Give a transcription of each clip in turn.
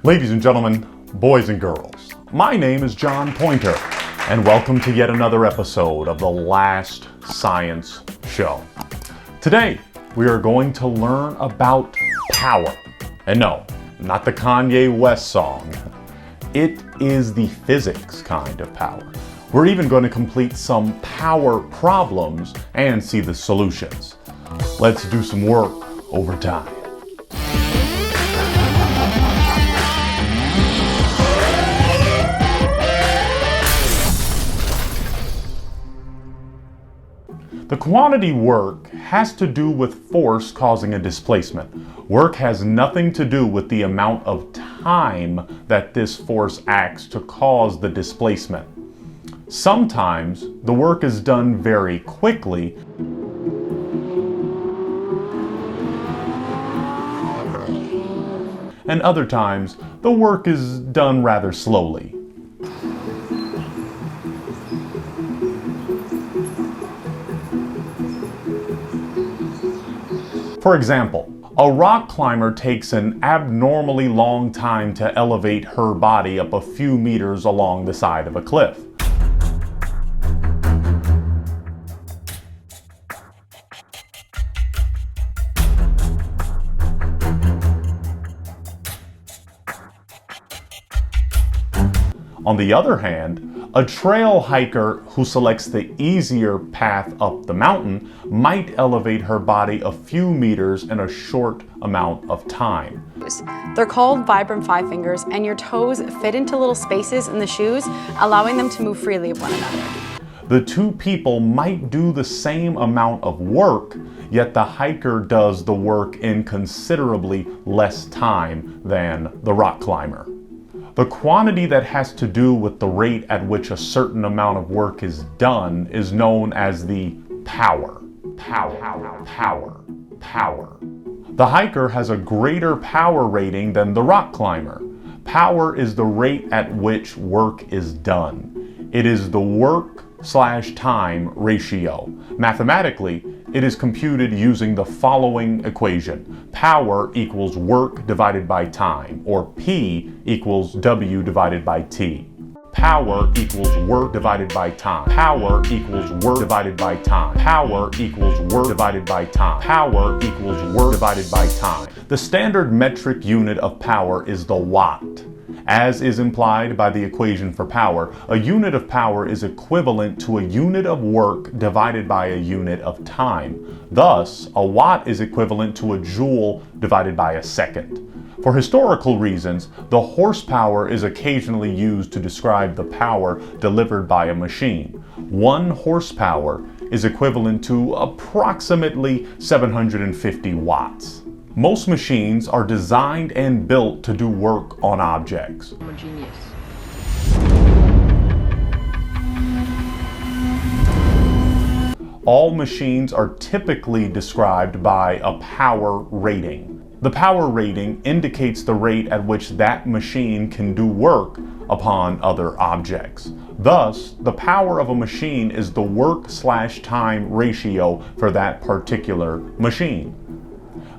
Ladies and gentlemen, boys and girls, my name is John Pointer, and welcome to yet another episode of The Last Science Show. Today, we are going to learn about power. And no, not the Kanye West song. It is the physics kind of power. We're even going to complete some power problems and see the solutions. Let's do some work over time. The quantity work has to do with force causing a displacement. Work has nothing to do with the amount of time that this force acts to cause the displacement. Sometimes the work is done very quickly, and other times the work is done rather slowly. For example, a rock climber takes an abnormally long time to elevate her body up a few meters along the side of a cliff. On the other hand, a trail hiker who selects the easier path up the mountain might elevate her body a few meters in a short amount of time. They're called Vibram Five Fingers, and your toes fit into little spaces in the shoes, allowing them to move freely with one another. The two people might do the same amount of work, yet the hiker does the work in considerably less time than the rock climber. The quantity that has to do with the rate at which a certain amount of work is done is known as the power. The hiker has a greater power rating than the rock climber. Power is the rate at which work is done. It is the work/time ratio. Mathematically, it is computed using the following equation. Power equals work divided by time, or P equals W divided by T. Power equals work divided by time. Power equals work divided by time. Power equals work divided by time. Power equals work divided by time. The standard metric unit of power is the watt. As is implied by the equation for power, a unit of power is equivalent to a unit of work divided by a unit of time. Thus, a watt is equivalent to a joule divided by a second. For historical reasons, the horsepower is occasionally used to describe the power delivered by a machine. 1 horsepower is equivalent to approximately 750 watts. Most machines are designed and built to do work on objects. All machines are typically described by a power rating. The power rating indicates the rate at which that machine can do work upon other objects. Thus, the power of a machine is the work/time ratio for that particular machine.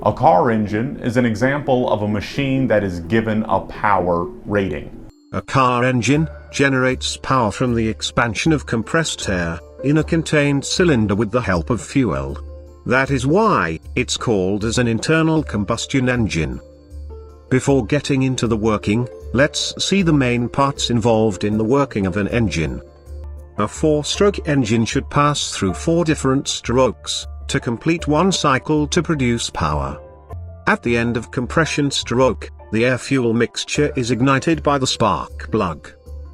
A car engine is an example of a machine that is given a power rating. A car engine generates power from the expansion of compressed air in a contained cylinder with the help of fuel. That is why it's called as an internal combustion engine. Before getting into the working, let's see the main parts involved in the working of an engine. A 4-stroke engine should pass through 4 different strokes to complete 1 cycle to produce power. At the end of compression stroke, the air-fuel mixture is ignited by the spark plug.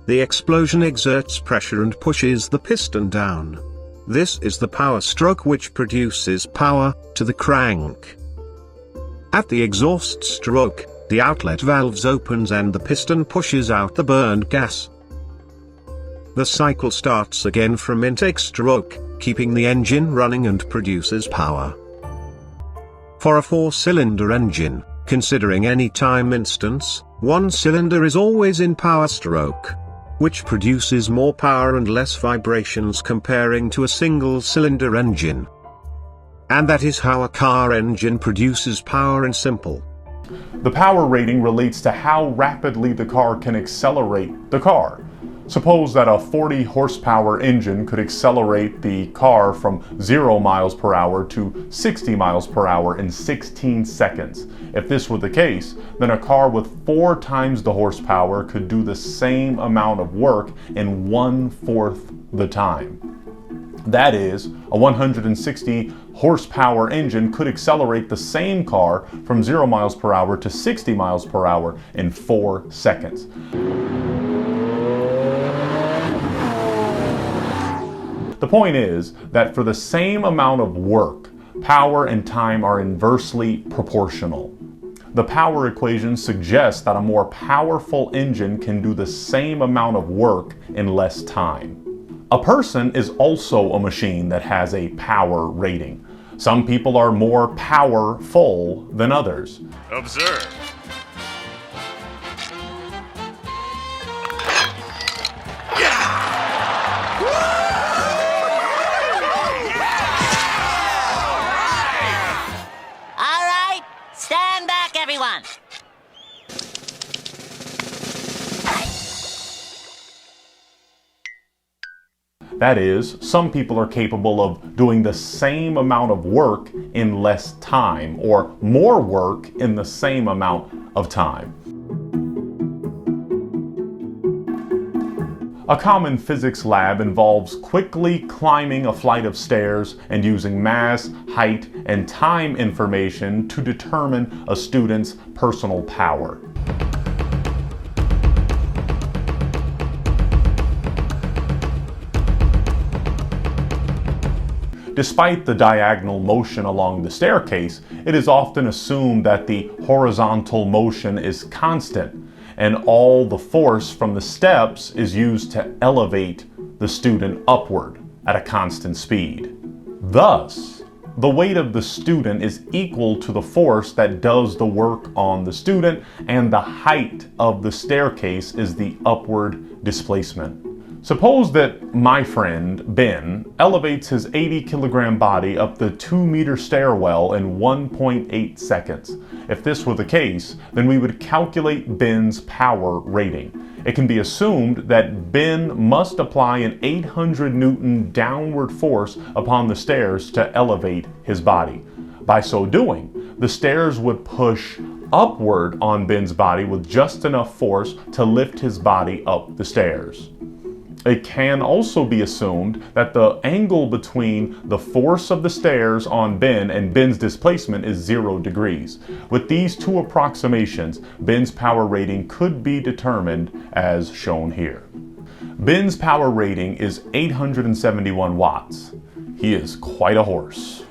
The explosion exerts pressure and pushes the piston down. This is the power stroke which produces power to the crank. At the exhaust stroke, the outlet valves opens and the piston pushes out the burned gas. The cycle starts again from intake stroke, keeping the engine running and produces power. For a 4-cylinder engine, considering any time instance, 1 cylinder is always in power stroke, which produces more power and less vibrations comparing to a single-cylinder engine. And that is how a car engine produces power in simple The power rating relates to how rapidly the car can accelerate the car. Suppose that a 40 horsepower engine could accelerate the car from 0 miles per hour to 60 miles per hour in 16 seconds. If this were the case, then a car with 4 times the horsepower could do the same amount of work in 1/4 the time. That is, a 160 horsepower engine could accelerate the same car from 0 miles per hour to 60 miles per hour in 4 seconds. The point is that for the same amount of work, power and time are inversely proportional. The power equation suggests that a more powerful engine can do the same amount of work in less time. A person is also a machine that has a power rating. Some people are more powerful than others. Observe. All right, stand back, everyone. That is, some people are capable of doing the same amount of work in less time, or more work in the same amount of time. A common physics lab involves quickly climbing a flight of stairs and using mass, height, and time information to determine a student's personal power. Despite the diagonal motion along the staircase, it is often assumed that the horizontal motion is constant, and all the force from the steps is used to elevate the student upward at a constant speed. Thus, the weight of the student is equal to the force that does the work on the student, and the height of the staircase is the upward displacement. Suppose that my friend, Ben, elevates his 80-kilogram body up the 2-meter stairwell in 1.8 seconds. If this were the case, then we would calculate Ben's power rating. It can be assumed that Ben must apply an 800 Newton downward force upon the stairs to elevate his body. By so doing, the stairs would push upward on Ben's body with just enough force to lift his body up the stairs. It can also be assumed that the angle between the force of the stairs on Ben and Ben's displacement is 0 degrees. With these two approximations, Ben's power rating could be determined as shown here. Ben's power rating is 871 watts. He is quite a horse.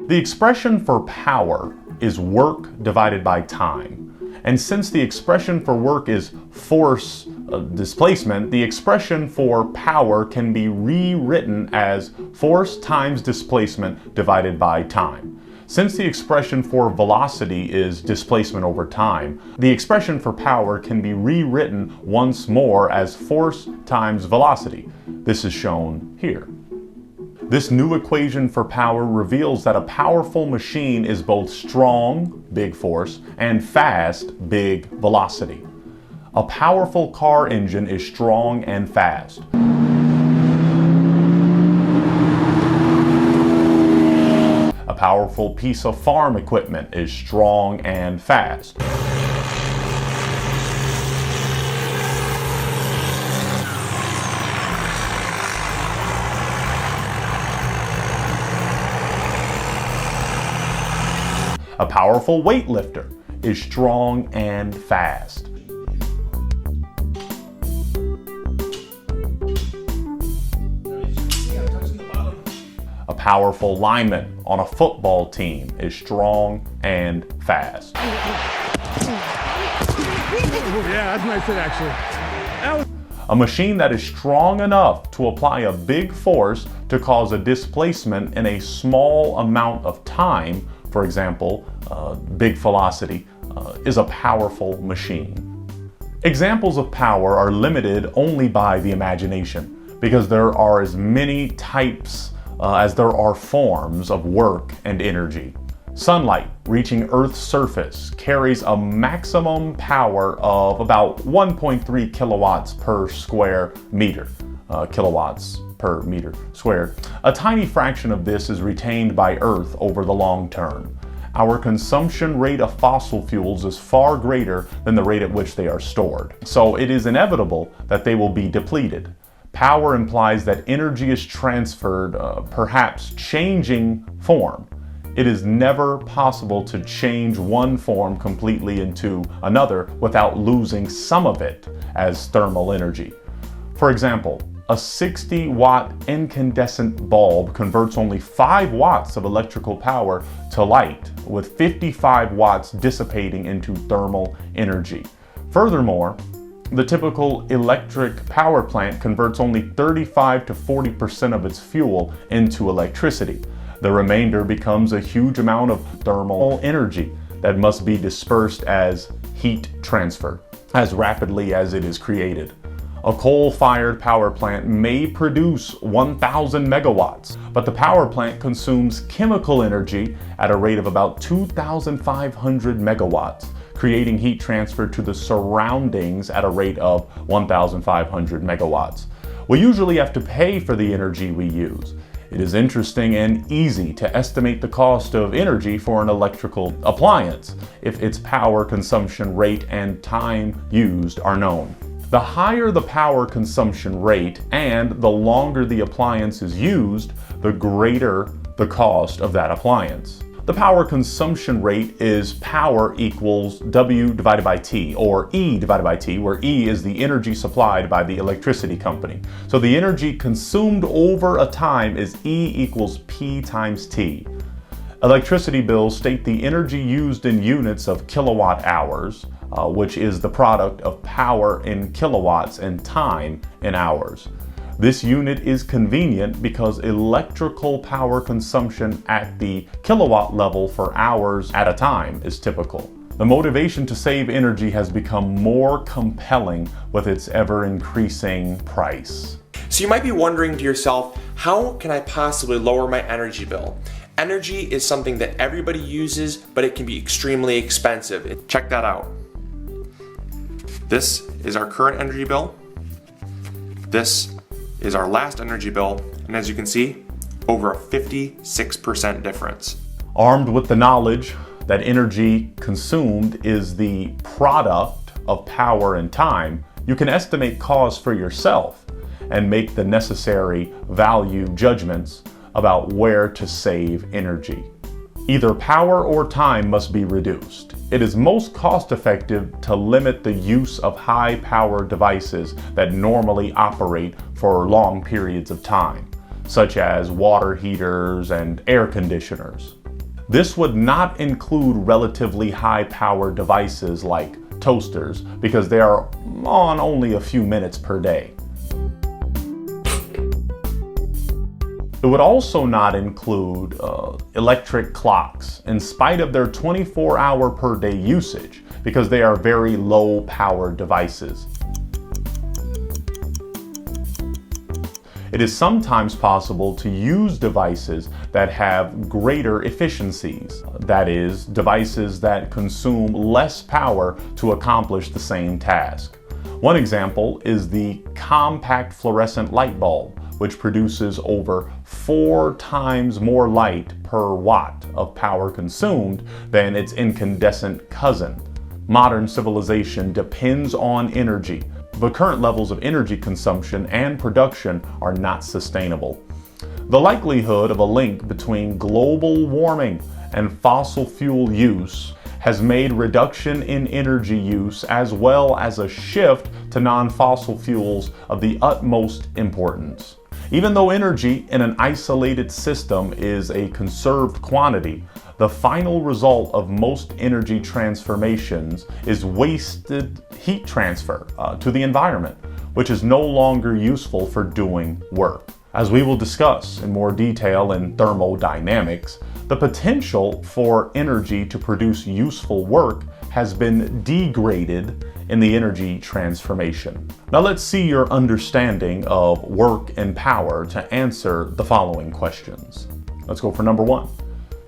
The expression for power is work divided by time. And since the expression for work is force displacement, the expression for power can be rewritten as force times displacement divided by time. Since the expression for velocity is displacement over time, the expression for power can be rewritten once more as force times velocity. This is shown here. This new equation for power reveals that a powerful machine is both strong, big force, and fast, big velocity. A powerful car engine is strong and fast. A powerful piece of farm equipment is strong and fast. A powerful weightlifter is strong and fast. A powerful lineman on a football team is strong and fast. Yeah, that's nice hit, actually. A machine that is strong enough to apply a big force to cause a displacement in a small amount of time, for example, big velocity, is a powerful machine. Examples of power are limited only by the imagination, because there are as many types as there are forms of work and energy. Sunlight reaching Earth's surface carries a maximum power of about 1.3 kilowatts per square meter. Kilowatts per meter squared. A tiny fraction of this is retained by Earth over the long term. Our consumption rate of fossil fuels is far greater than the rate at which they are stored. So it is inevitable that they will be depleted. Power implies that energy is transferred, perhaps changing form. It is never possible to change one form completely into another without losing some of it as thermal energy. For example, a 60-watt incandescent bulb converts only 5 watts of electrical power to light, with 55 watts dissipating into thermal energy. Furthermore, the typical electric power plant converts only 35 to 40% of its fuel into electricity. The remainder becomes a huge amount of thermal energy that must be dispersed as heat transfer, as rapidly as it is created. A coal-fired power plant may produce 1,000 megawatts, but the power plant consumes chemical energy at a rate of about 2,500 megawatts, creating heat transfer to the surroundings at a rate of 1,500 megawatts. We usually have to pay for the energy we use. It is interesting and easy to estimate the cost of energy for an electrical appliance if its power consumption rate and time used are known. The higher the power consumption rate and the longer the appliance is used, the greater the cost of that appliance. The power consumption rate is power equals W divided by T, or E divided by T, where E is the energy supplied by the electricity company. So the energy consumed over a time is E equals P times T. Electricity bills state the energy used in units of kilowatt hours, which is the product of power in kilowatts and time in hours. This unit is convenient because electrical power consumption at the kilowatt level for hours at a time is typical. The motivation to save energy has become more compelling with its ever-increasing price. So you might be wondering to yourself, how can I possibly lower my energy bill? Energy is something that everybody uses, but it can be extremely expensive. Check that out. This is our current energy bill. This is our last energy bill, and as you can see, over a 56% difference. Armed with the knowledge that energy consumed is the product of power and time, you can estimate costs for yourself and make the necessary value judgments about where to save energy. Either power or time must be reduced. It is most cost-effective to limit the use of high-power devices that normally operate for long periods of time, such as water heaters and air conditioners. This would not include relatively high-power devices like toasters because they are on only a few minutes per day. It would also not include electric clocks, in spite of their 24-hour per day usage, because they are very low-power devices. It is sometimes possible to use devices that have greater efficiencies, that is, devices that consume less power to accomplish the same task. One example is the compact fluorescent light bulb, which produces over 4 times more light per watt of power consumed than its incandescent cousin. Modern civilization depends on energy, but current levels of energy consumption and production are not sustainable. The likelihood of a link between global warming and fossil fuel use has made reduction in energy use as well as a shift to non-fossil fuels of the utmost importance. Even though energy in an isolated system is a conserved quantity, the final result of most energy transformations is wasted heat transfer to the environment, which is no longer useful for doing work. As we will discuss in more detail in thermodynamics, the potential for energy to produce useful work has been degraded in the energy transformation. Now let's see your understanding of work and power to answer the following questions. Let's go for number 1.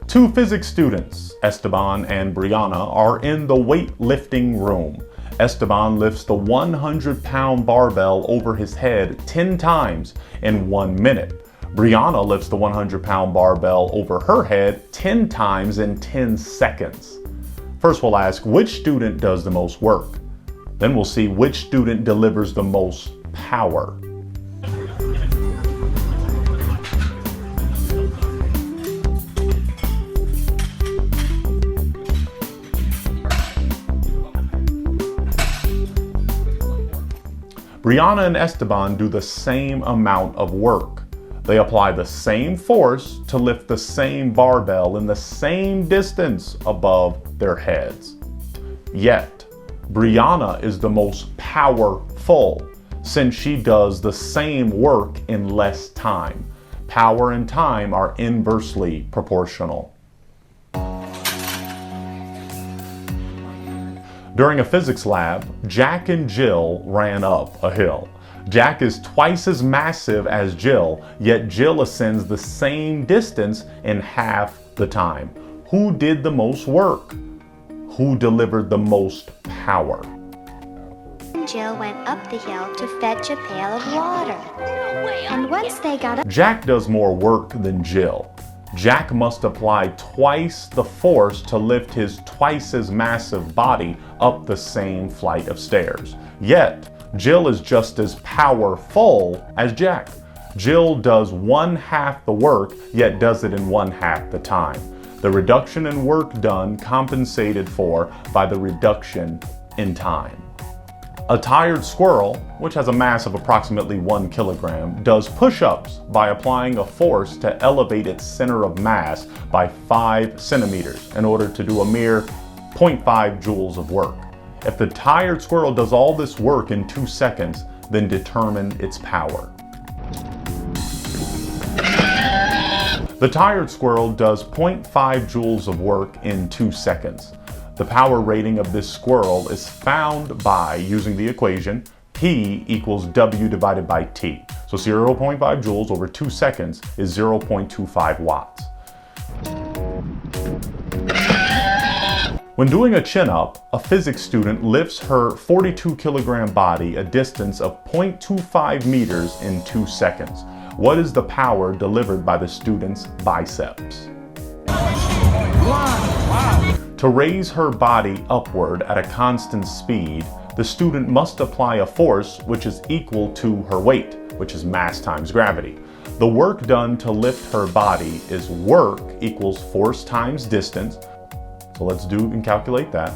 Two physics students, Esteban and Brianna, are in the weightlifting room. Esteban lifts the 100-pound barbell over his head 10 times in 1 minute. Brianna lifts the 100-pound barbell over her head 10 times in 10 seconds. First, we'll ask which student does the most work. Then we'll see which student delivers the most power. Brianna and Esteban do the same amount of work. They apply the same force to lift the same barbell in the same distance above their heads. Yet, Brianna is the most powerful since she does the same work in less time. Power and time are inversely proportional. During a physics lab, Jack and Jill ran up a hill. Jack is twice as massive as Jill, yet Jill ascends the same distance in half the time. Who did the most work? Who delivered the most power? Jill went up the hill to fetch a pail of water. And once they got up, Jack does more work than Jill. Jack must apply twice the force to lift his twice as massive body up the same flight of stairs. Yet, Jill is just as powerful as Jack. Jill does 1/2 the work, yet does it in 1/2 the time. The reduction in work done compensated for by the reduction in time. A tired squirrel, which has a mass of approximately 1 kilogram, does push-ups by applying a force to elevate its center of mass by 5 centimeters in order to do a mere 0.5 joules of work. If the tired squirrel does all this work in 2 seconds, then determine its power. The tired squirrel does 0.5 joules of work in 2 seconds. The power rating of this squirrel is found by using the equation P equals W divided by T. So 0.5 joules over 2 seconds is 0.25 watts. When doing a chin-up, a physics student lifts her 42 kilogram body a distance of 0.25 meters in 2 seconds. What is the power delivered by the student's biceps? To raise her body upward at a constant speed, the student must apply a force which is equal to her weight, which is mass times gravity. The work done to lift her body is work equals force times distance. So let's do and calculate that.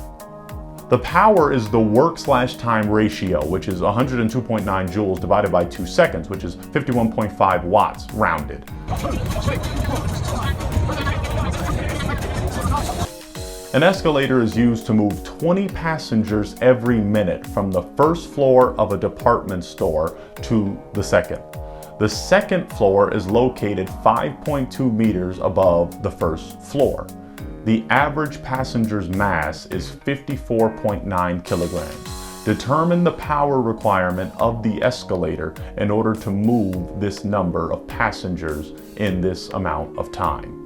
The power is the work/time ratio, which is 102.9 joules divided by 2 seconds, which is 51.5 watts rounded. An escalator is used to move 20 passengers every minute from the first floor of a department store to the second. The second floor is located 5.2 meters above the first floor. The average passenger's mass is 54.9 kilograms. Determine the power requirement of the escalator in order to move this number of passengers in this amount of time.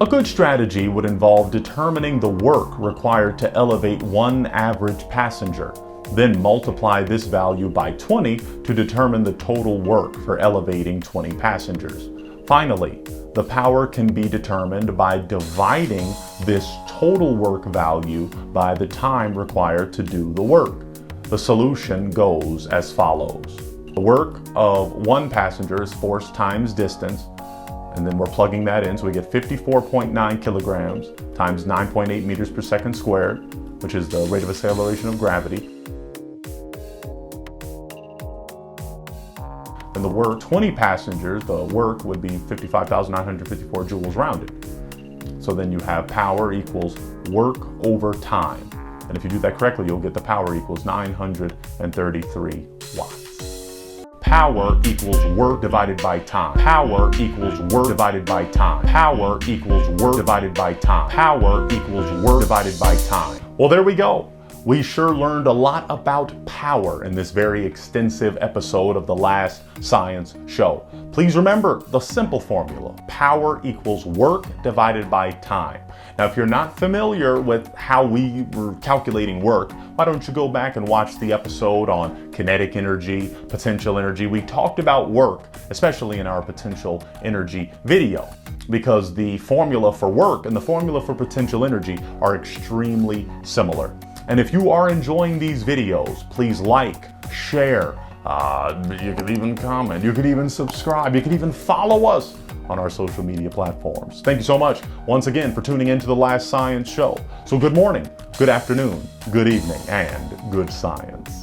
A good strategy would involve determining the work required to elevate one average passenger, then multiply this value by 20 to determine the total work for elevating 20 passengers. Finally, the power can be determined by dividing this total work value by the time required to do the work. The solution goes as follows. The work of one passenger is force times distance, and then we're plugging that in, so we get 54.9 kilograms times 9.8 meters per second squared, which is the rate of acceleration of gravity. And the work, 20 passengers, the work would be 55,954 joules rounded. So then you have power equals work over time. And if you do that correctly, you'll get the power equals 933 watts. Power equals work divided by time. Power equals work divided by time. Power equals work divided by time. Power equals work divided by time. Well, there we go. We sure learned a lot about power in this very extensive episode of the last science show. Please remember the simple formula. Power equals work divided by time. Now, if you're not familiar with how we were calculating work, why don't you go back and watch the episode on kinetic energy, potential energy. We talked about work, especially in our potential energy video, because the formula for work and the formula for potential energy are extremely similar. And if you are enjoying these videos, please like, share, you could even comment, you could even subscribe, you could even follow us on our social media platforms. Thank you so much once again for tuning into the Last Science Show. So good morning, good afternoon, good evening, and good science.